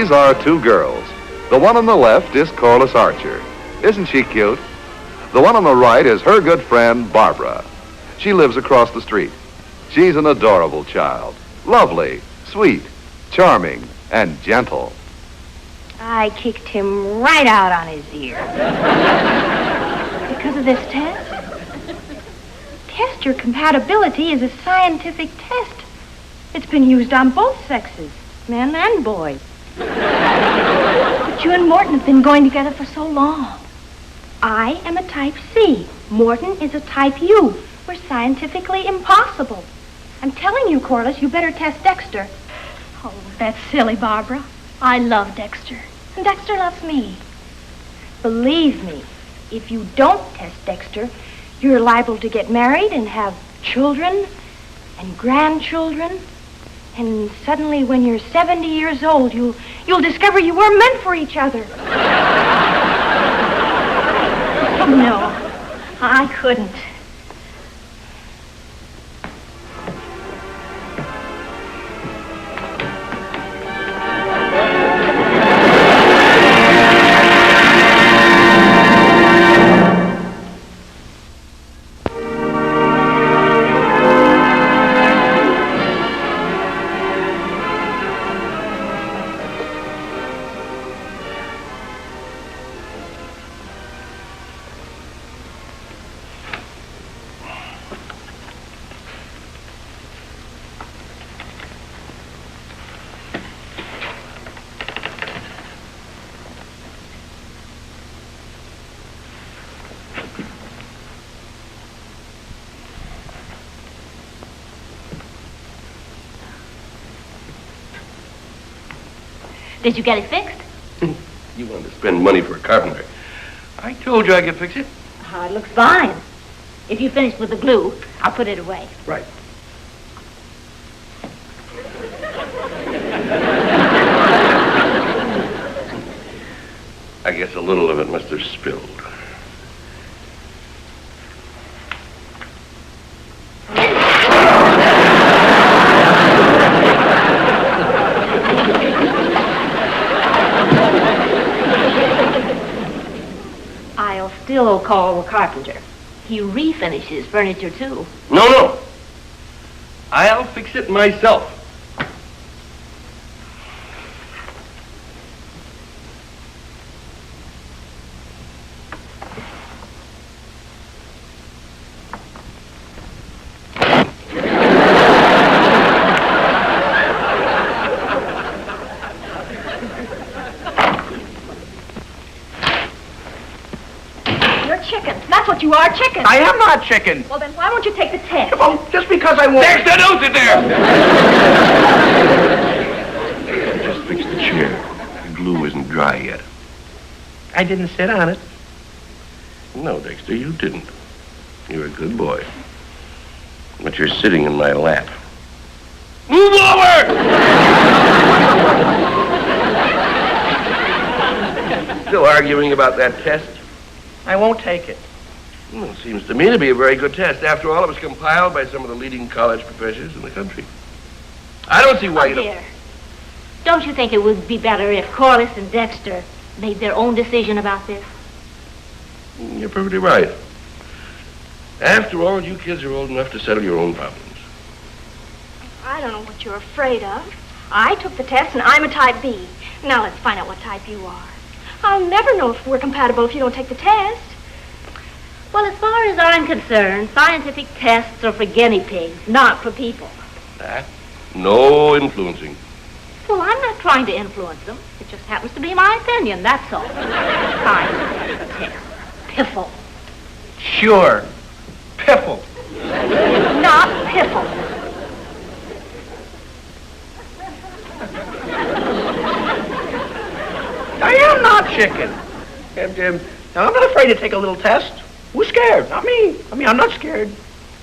These are two girls. The one on the left is Corliss Archer. Isn't she cute? The one on the right is her good friend, Barbara. She lives across the street. She's an adorable child. Lovely, sweet, charming, and gentle. I kicked him right out on his ear. Because of this test? Test your compatibility is a scientific test. It's been used on both sexes, men and boys. But you and Morton have been going together for so long. I am a type C. Morton is a type U. We're scientifically impossible. I'm telling you, Corliss, you better test Dexter. Oh, that's silly, Barbara. I love Dexter, and Dexter loves me. Believe me, if you don't test Dexter, you're liable to get married and have children and grandchildren. And suddenly, when you're 70 years old, you'll discover you weren't meant for each other. No, I couldn't. Did you get it fixed? You wanted to spend money for a carpenter. I told you I could fix it. Oh, it looks fine. If you finish with the glue, I'll put it away. Right. I guess a little of it must have spilled. Still call a carpenter. He refinishes furniture, too. No. I'll fix it myself. You are chicken. I am not chicken. Well, then why won't you take the test? Well, just because I won't. Dexter, don't sit there! I just fixed the chair. The glue isn't dry yet. I didn't sit on it. No, Dexter, you didn't. You're a good boy. But you're sitting in my lap. Move over! Still arguing about that test? I won't take it. Well, it seems to me to be a very good test. After all, it was compiled by some of the leading college professors in the country. I don't see why you dear. Don't you think it would be better if Corliss and Dexter made their own decision about this? You're perfectly right. After all, you kids are old enough to settle your own problems. I don't know what you're afraid of. I took the test, and I'm a type B. Now let's find out what type you are. I'll never know if we're compatible if you don't take the test. Well, as far as I'm concerned, scientific tests are for guinea pigs, not for people. No influencing. Well, I'm not trying to influence them. It just happens to be my opinion, that's all. Scientific test. Piffle. Sure. Piffle. Not piffle. I am not chicken. And I'm not afraid to take a little test. Who's scared? Not me. I'm not scared.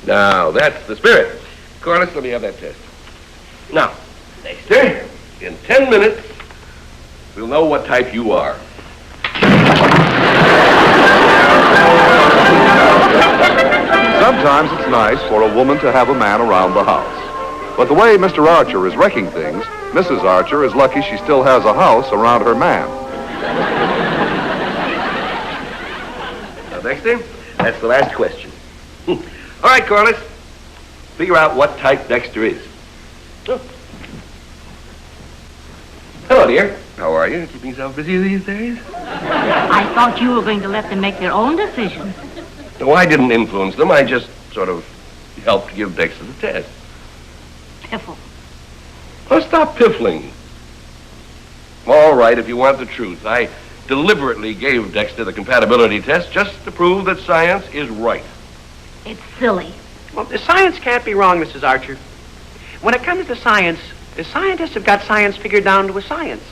Now, that's the spirit. Corliss, let me have that test. Now, Dexter, in 10 minutes, we'll know what type you are. Sometimes it's nice for a woman to have a man around the house. But the way Mr. Archer is wrecking things, Mrs. Archer is lucky she still has a house around her man. Now, Dexter, that's the last question. All right, Corliss. Figure out what type Dexter is. Oh. Hello, dear. How are you? Keeping yourself busy these days? I thought you were going to let them make their own decisions. No, I didn't influence them. I just sort of helped give Dexter the test. Piffle. Oh, stop piffling. All right, if you want the truth. I deliberately gave Dexter the compatibility test just to prove that science is right. It's silly. Well, the science can't be wrong, Mrs. Archer. When it comes to science, the scientists have got science figured down to a science.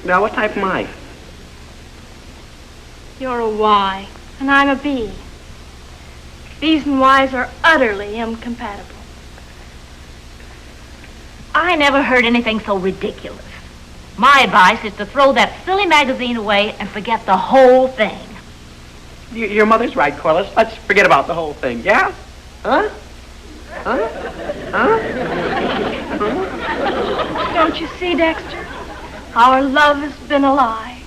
Now, what type am I? You're a Y, and I'm a B. B's and Y's are utterly incompatible. I never heard anything so ridiculous. My advice is to throw that silly magazine away and forget the whole thing. Your mother's right, Corliss. Let's forget about the whole thing, yeah? Huh? Huh? Huh? Don't you see, Dexter? Our love has been a lie.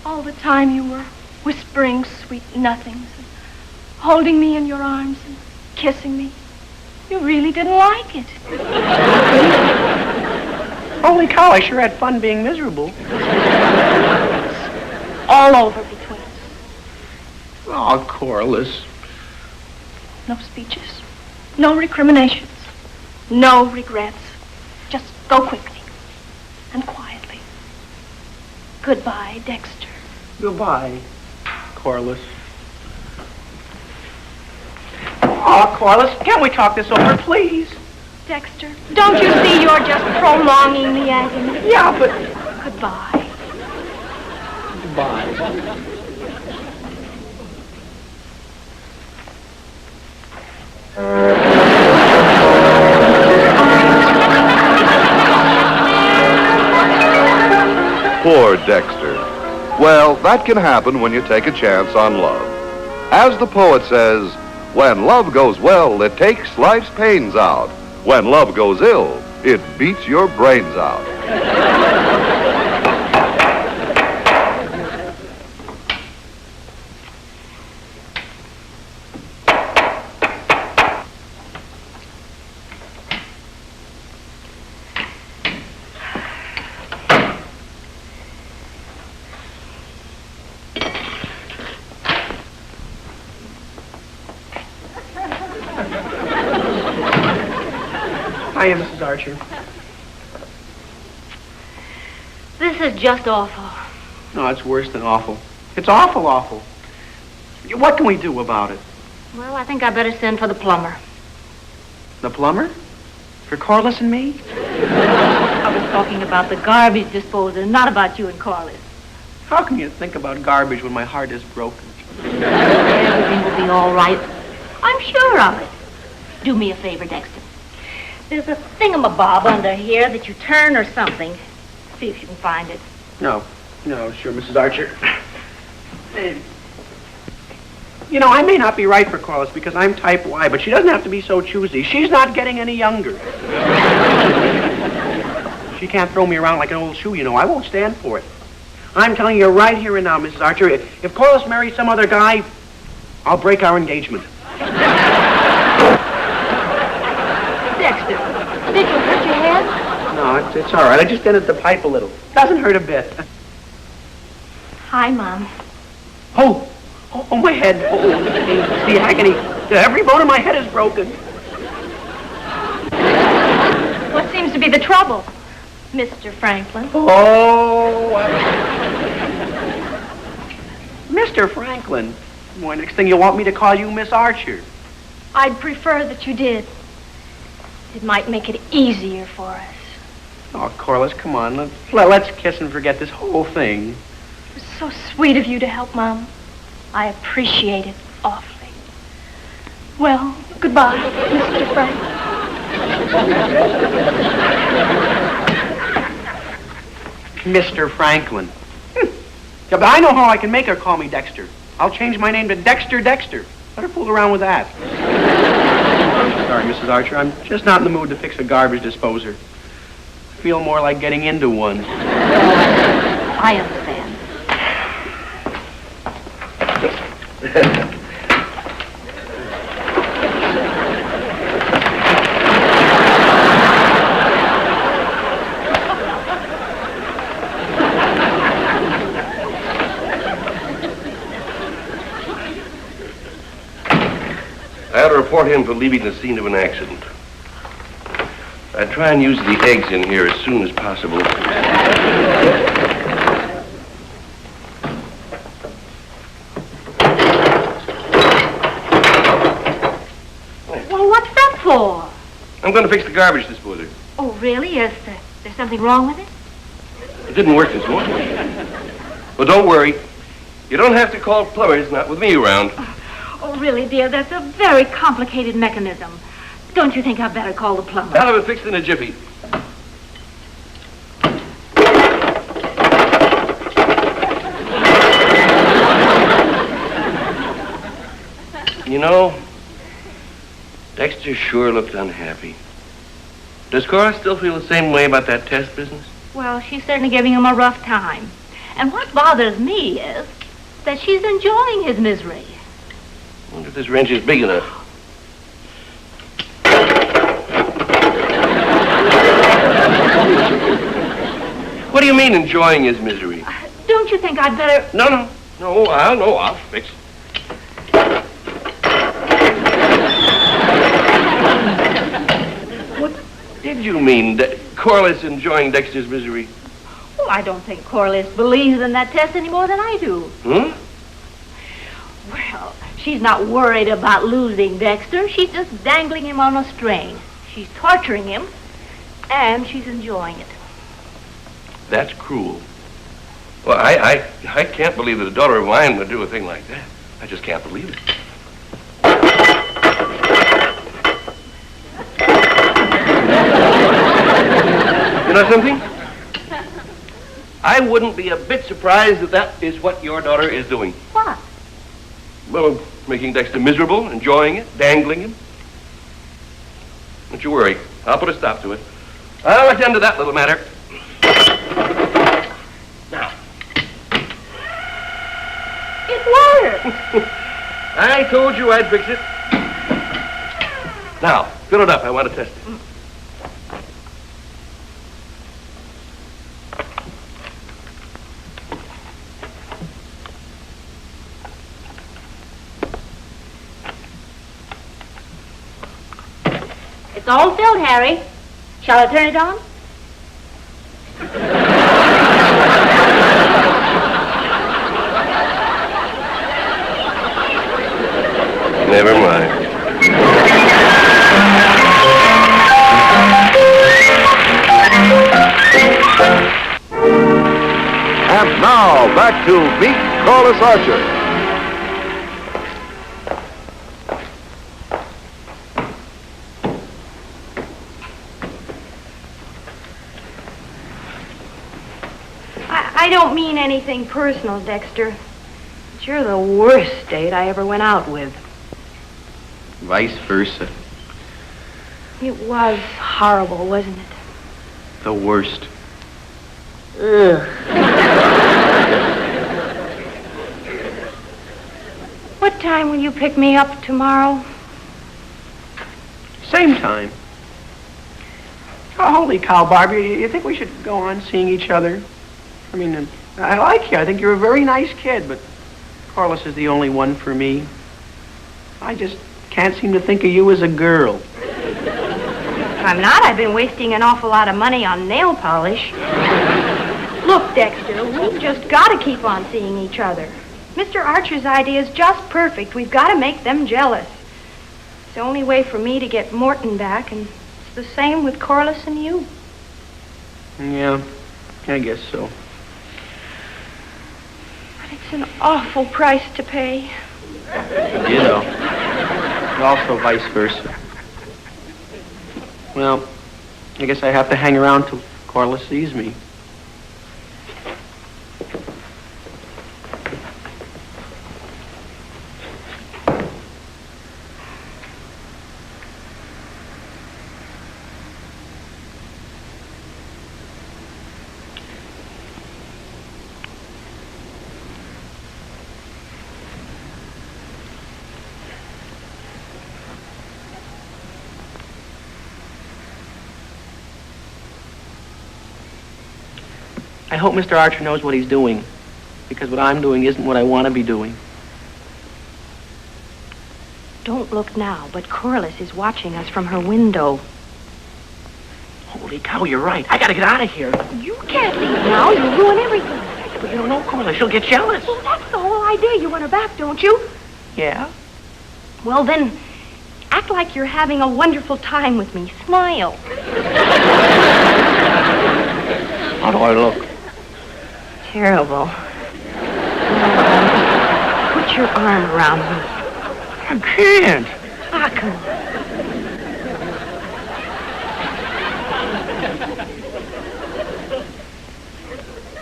All the time you were whispering sweet nothings, and holding me in your arms and kissing me. You really didn't like it. Holy cow, I sure had fun being miserable. All over between us. Oh, Corliss. No speeches. No recriminations. No regrets. Just go quickly and quietly. Goodbye, Dexter. Goodbye, Corliss. Oh, Corliss, can't we talk this over, please? Dexter, don't you see you're just prolonging the agony? Yeah, but... Goodbye. Goodbye. Poor Dexter. Well, that can happen when you take a chance on love. As the poet says, when love goes well, it takes life's pains out. When love goes ill, it beats your brains out. Hiya, Mrs. Archer. This is just awful. No, it's worse than awful. It's awful, awful. What can we do about it? Well, I think I better send for the plumber. The plumber? For Corliss and me? I was talking about the garbage disposal, not about you and Corliss. How can you think about garbage when my heart is broken? Everything will be all right. I'm sure of it. Do me a favor, Dexter. There's a thingamabob under here that you turn or something. See if you can find it. No, sure, Mrs. Archer. You know, I may not be right for Corliss because I'm type Y, but she doesn't have to be so choosy. She's not getting any younger. She can't throw me around like an old shoe, you know. I won't stand for it. I'm telling you right here and now, Mrs. Archer, if Corliss marries some other guy, I'll break our engagement. Dexter, did you hurt your head? No, it's all right. I just dented the pipe a little. Doesn't hurt a bit. Hi, Mom. Oh, my head. Oh, the agony. Every bone in my head is broken. What seems to be the trouble, Mr. Franklin? Oh, Mr. Franklin. Boy, next thing you want me to call you Miss Archer. I'd prefer that you did. It might make it easier for us. Oh, Corliss, come on. Let's kiss and forget this whole thing. It was so sweet of you to help, Mom. I appreciate it awfully. Well, goodbye, Mr. Franklin. Mr. Franklin. Yeah, but I know how I can make her call me Dexter. I'll change my name to Dexter Dexter. Let her fool around with that. sorry, Mrs. Archer. I'm just not in the mood to fix a garbage disposer. I feel more like getting into one. I understand. I ought to report him for leaving the scene of an accident. I'd try and use the eggs in here as soon as possible. Well, what's that for? I'm going to fix the garbage disposer. Oh, really? Is there something wrong with it? It didn't work this morning. Well, don't worry. You don't have to call plumbers, not with me around. Oh, really, dear? That's a very complicated mechanism. Don't you think I'd better call the plumber? I'll have it fixed in a jiffy. You know, Dexter sure looked unhappy. Does Cora still feel the same way about that test business? Well, she's certainly giving him a rough time. And what bothers me is that she's enjoying his misery. I wonder if this wrench is big enough. What do you mean, enjoying his misery? Don't you think I'd better... No, I'll fix it. What did you mean, Corliss enjoying Dexter's misery? Well, I don't think Corliss believes in that test any more than I do. Hmm? Well, she's not worried about losing Dexter. She's just dangling him on a string. She's torturing him, and she's enjoying it. That's cruel. Well, I can't believe that a daughter of mine would do a thing like that. I just can't believe it. You know something? I wouldn't be a bit surprised if that is what your daughter is doing. What? Well, making Dexter miserable, enjoying it, dangling him. Don't you worry. I'll put a stop to it. I'll attend to that little matter. Now. It worked! I told you I'd fix it. Now, fill it up. I want to test it. It's all filled, Harry. Shall I turn it on? Never mind. And now, back to Meet Corliss Archer. I don't mean anything personal, Dexter. But you're the worst date I ever went out with. Vice versa. It was horrible, wasn't it? The worst. Ugh. What time will you pick me up tomorrow? Same time. Oh, holy cow, Barbie. You think we should go on seeing each other? I mean, I like you. I think you're a very nice kid, but Corliss is the only one for me. I just can't seem to think of you as a girl. I'm not. I've been wasting an awful lot of money on nail polish. Look, Dexter, we've just got to keep on seeing each other. Mr. Archer's idea is just perfect. We've got to make them jealous. It's the only way for me to get Morton back, and it's the same with Corliss and you. Yeah, I guess so. But it's an awful price to pay. You know. And also vice versa. Well, I guess I have to hang around till Corliss sees me. I hope Mr. Archer knows what he's doing, because what I'm doing isn't what I want to be doing. Don't look now, but Corliss is watching us from her window. Holy cow, you're right. I gotta get out of here. You can't leave now. You'll ruin everything. But you don't know Corliss. She'll get jealous. Well, that's the whole idea. You want her back, don't you? Yeah? Well, then, act like you're having a wonderful time with me. Smile. How do I look? Terrible. Put your arm around me. I can't. Ah, come on.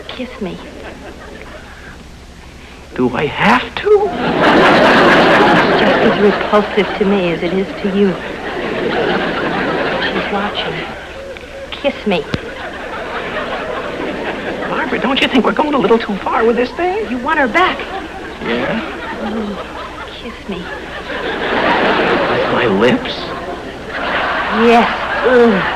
Kiss me. Do I have to? Just as repulsive to me as it is to you. She's watching. Kiss me. Barbara, don't you think we're going a little too far with this thing? You want her back. Yeah? Oh, kiss me. With my lips? Yes. Ugh.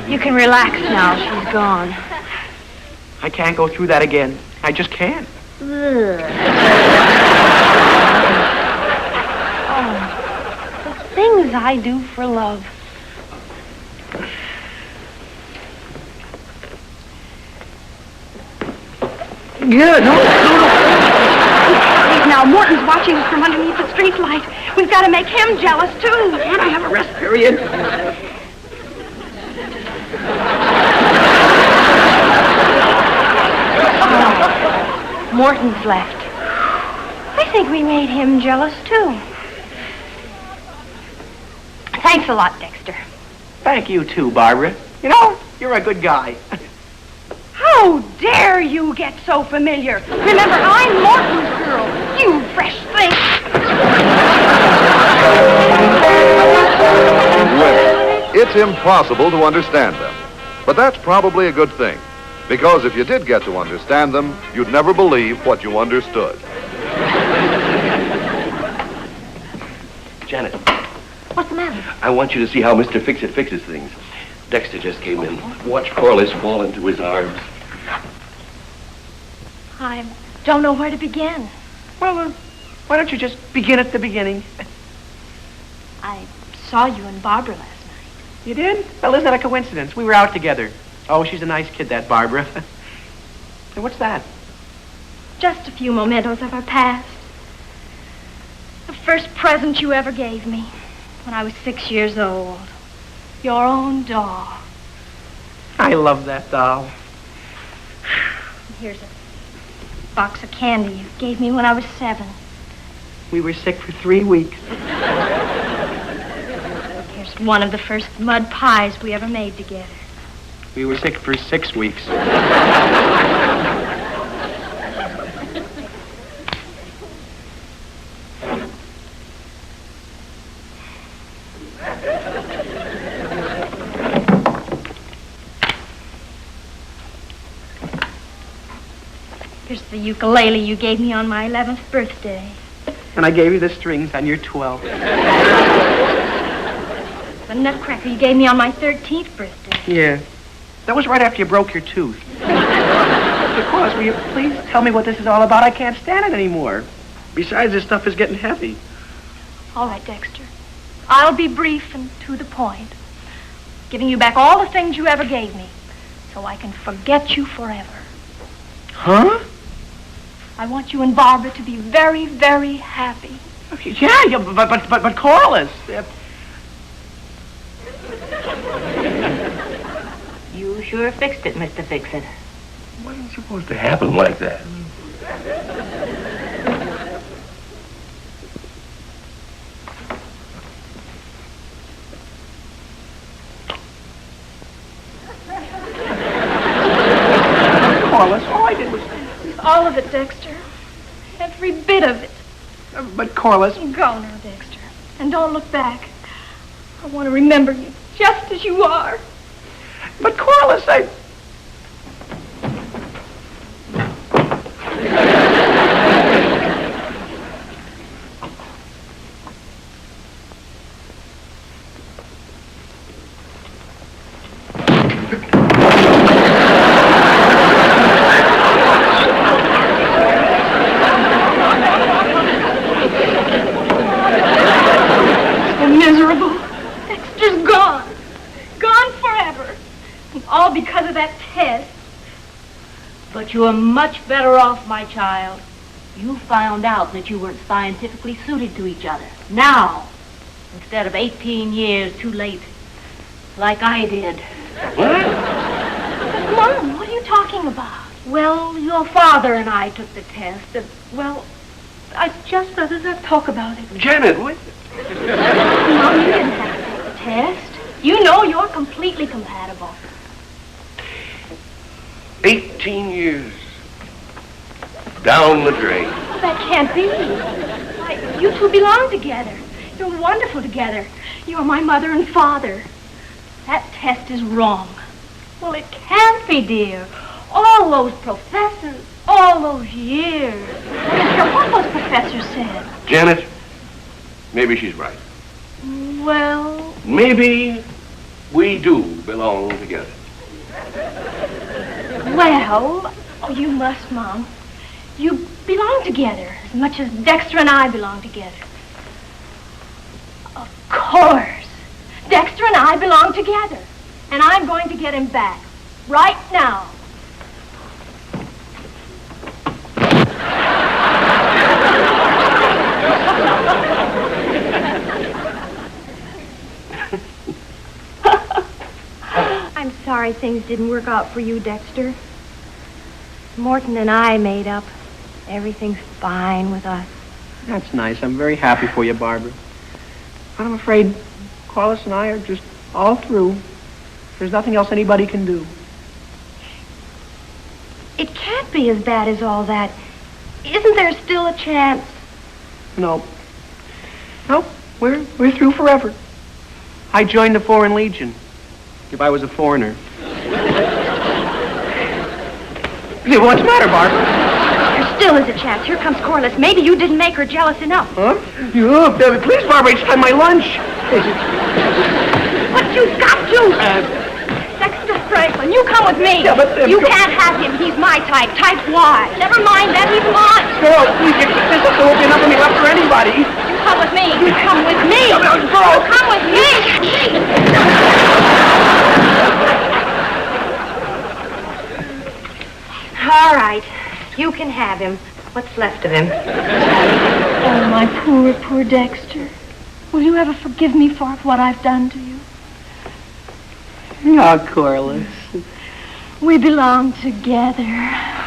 You can relax now. She's gone. I can't go through that again. I just can't. Ugh. Oh, the things I do for love. Yeah, no. Please, now, Morton's watching us from underneath the street light. We've got to make him jealous, too. Can't I have a rest period? Morton's left. I think we made him jealous, too. Thanks a lot, Dexter. Thank you, too, Barbara. You know, you're a good guy. How dare you get so familiar? Remember, I'm Morton's girl. You fresh thing. Women, it's impossible to understand them. But that's probably a good thing. Because if you did get to understand them, you'd never believe what you understood. Janet, What's the matter? I want you to see how Mr. Fix-It fixes things. Dexter just came in. Watch Corliss fall into his arms. I don't know where to begin. Well, why don't you just begin at the beginning? I saw you and Barbara last night. You did? Well, isn't that a coincidence? We were out together. Oh, she's a nice kid, that Barbara. And what's that? Just a few mementos of our past. The first present you ever gave me when I was 6 years old. Your own doll. I love that doll. Here's a box of candy you gave me when I was 7. We were sick for 3 weeks. Here's one of the first mud pies we ever made together. We were sick for 6 weeks. Here's the ukulele you gave me on my 11th birthday. And I gave you the strings on your 12th. The nutcracker you gave me on my 13th birthday. Yeah. That was right after you broke your tooth. Of course, will you please tell me what this is all about? I can't stand it anymore. Besides, this stuff is getting heavy. All right, Dexter. I'll be brief and to the point. Giving you back all the things you ever gave me so I can forget you forever. Huh? I want you and Barbara to be very, very happy. Yeah, but Corliss. You sure fixed it, Mr. Fix-It. Wasn't supposed to happen like that. Corliss, all I did was... All of it, Dexter. Every bit of it. But Corliss... Go now, Dexter. And don't look back. I want to remember you just as you are. But Corliss, I... Miserable. Dexter's gone. Gone forever. And all because of that test. But you are much better off, my child. You found out that you weren't scientifically suited to each other. Now, instead of 18 years too late, like I did. Mom, what are you talking about? Well, your father and I took the test, and, well, I just rather not talk about it. Janet, what? Mom, you didn't have to take the test. You know you're completely compatible. 18 years. Down the drain. Well, that can't be. Why, you two belong together. You're wonderful together. You're my mother and father. That test is wrong. well, it can't be, dear. All those professors, all those years. I don't care what those professors said. Janet, maybe she's right. Well, Maybe we do belong together. Well, oh, you must, Mom. You belong together as much as Dexter and I belong together. Of course. Dexter and I belong together. And I'm going to get him back. Right now. I'm sorry things didn't work out for you, Dexter. Morton and I made up. Everything's fine with us. That's nice. I'm very happy for you, Barbara. But I'm afraid Corliss and I are just all through. There's nothing else anybody can do. It can't be as bad as all that. Isn't there still a chance? No. Nope. We're through forever. I joined the Foreign Legion. If I was a foreigner. What's the matter, Barbara? There still is a chance. Here comes Corliss. Maybe you didn't make her jealous enough. Huh? Please, Barbara, it's time my lunch. But you've got to. Dexter Franklin, you come with me. Yeah, but, you can't have him. He's my type. Type Y. Never mind that. He's mine. Girl, please, this won't be enough money left for anybody. You come with me. You come with me. Girl, You come with me. All right. You can have him. What's left of him. Oh, my poor, poor Dexter. Will you ever forgive me for what I've done to you? Oh, Corliss. We belong together.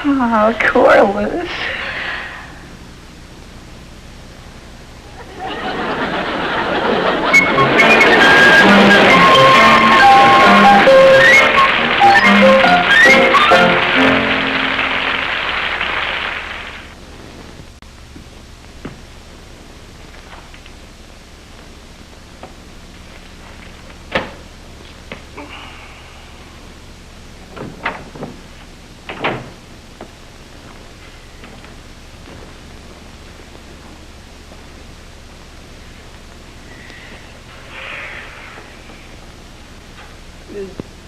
Oh, Corliss.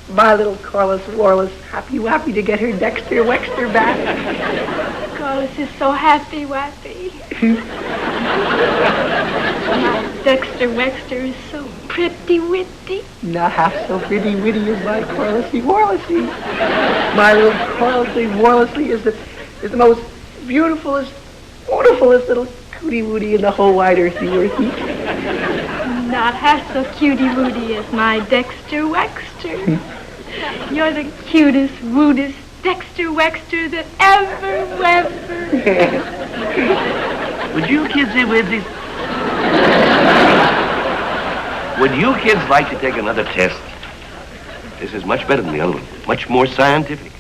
My little Corliss Warless, happy to get her Dexter Wexter back. Corliss is so happy, wappy. My Dexter Wexter is so pretty witty. Not half so pretty witty as my Corlissy Warlessy. My little Corlissy Warlessy is the most beautifulest little cootie wootie in the whole wide earthy earthy. Not half so cutie-wooty as my Dexter Wexter. You're the cutest, woodest Dexter Wexter that ever. Would you kids Would you kids like to take another test? This is much better than the other one. Much more scientific.